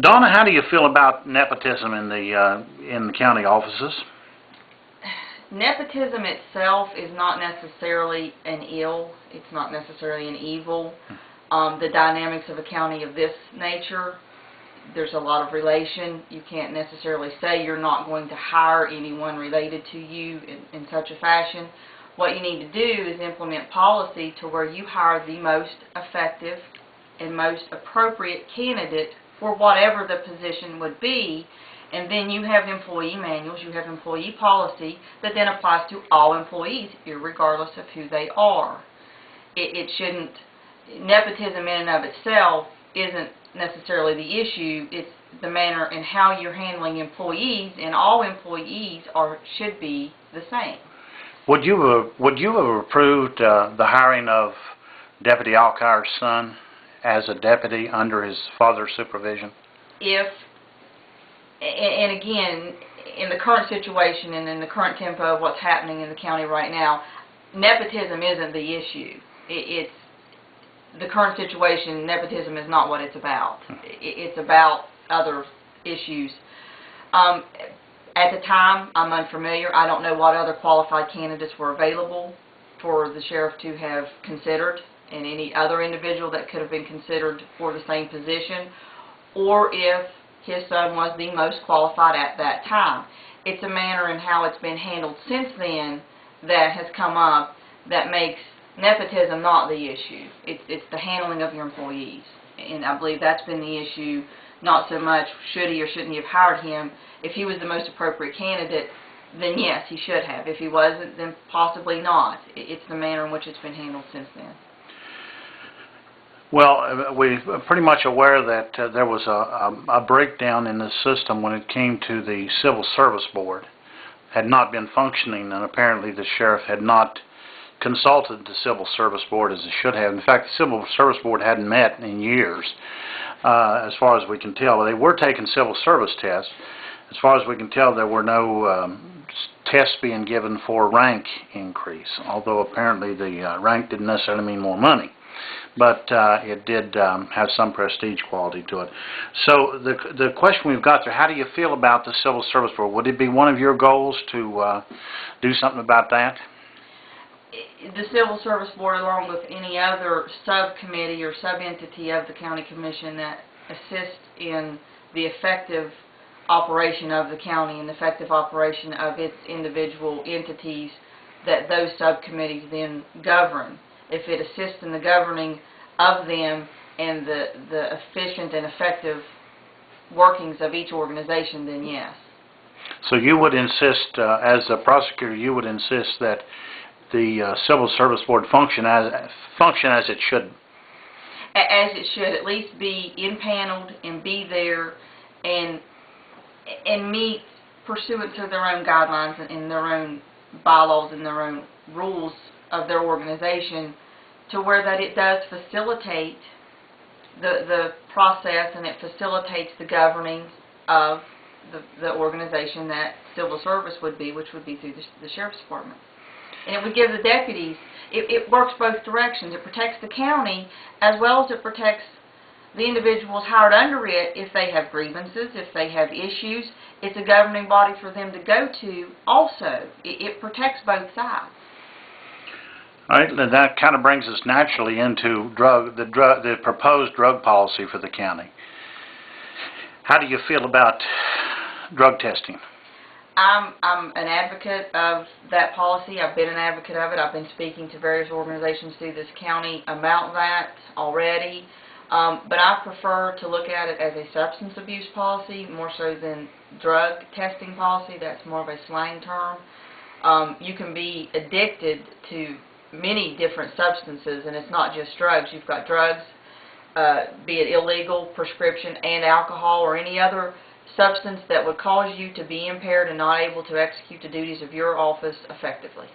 Donna, how do you feel about nepotism in the county offices? Nepotism itself is not necessarily an ill. It's not necessarily an evil. The dynamics of a county of this nature, there's a lot of relation. You can't necessarily say you're not going to hire anyone related to you in such a fashion. What you need to do is implement policy to where you hire the most effective and most appropriate candidate for whatever the position would be, and then you have employee manuals, you have employee policy that then applies to all employees, irregardless of who they are. It shouldn't, nepotism in and of itself isn't necessarily the issue, it's the manner and how you're handling employees, and all employees should be the same. Would you have approved the hiring of Deputy Alkire's son as a deputy under his father's supervision? If, and again, in the current situation and in the current tempo of what's happening in the county right now, nepotism isn't the issue. It's the current situation. Nepotism is not what it's about. It's about other issues. At the time, I'm unfamiliar. I don't know what other qualified candidates were available for the sheriff to have considered, and any other individual that could have been considered for the same position, or if his son was the most qualified at that time. It's a manner in how it's been handled since then that has come up that makes nepotism not the issue. It's the handling of your employees, and I believe that's been the issue, not so much should he or shouldn't he have hired him. If he was the most appropriate candidate, then yes, he should have. If he wasn't, then possibly not. It's the manner in which it's been handled since then. Well, we're pretty much aware that there was a breakdown in the system when it came to the Civil Service Board. Had not been functioning, and apparently the sheriff had not consulted the Civil Service Board as it should have. In fact, the Civil Service Board hadn't met in years, as far as we can tell. They were taking civil service tests. As far as we can tell, there were no tests being given for rank increase, although apparently the rank didn't necessarily mean more money. But it did have some prestige quality to it. So the question we've got there, how do you feel about the Civil Service Board? Would it be one of your goals to do something about that? The Civil Service Board, along with any other subcommittee or sub-entity of the County Commission that assists in the effective operation of the county and the effective operation of its individual entities, that those subcommittees then govern. If it assists in the governing of them and the efficient and effective workings of each organization, then yes. So you would insist, as a prosecutor, you would insist that the Civil Service Board function as it should? As it should, at least be impaneled and be there and meet pursuant to their own guidelines and their own bylaws and their own rules of their organization, to where that it does facilitate the process and it facilitates the governing of the organization that civil service would be, which would be through the Sheriff's Department. And it would give the deputies, it works both directions. It protects the county as well as it protects the individuals hired under it if they have grievances, if they have issues. It's a governing body for them to go to also. It protects both sides. All right, and that kind of brings us naturally into the proposed drug policy for the county. How do you feel about drug testing? I'm an advocate of that policy. I've been an advocate of it. I've been speaking to various organizations through this county about that already. But I prefer to look at it as a substance abuse policy more so than drug testing policy. That's more of a slang term. You can be addicted to many different substances, and it's not just drugs. You've got drugs, be it illegal, prescription, and alcohol, or any other substance that would cause you to be impaired and not able to execute the duties of your office effectively.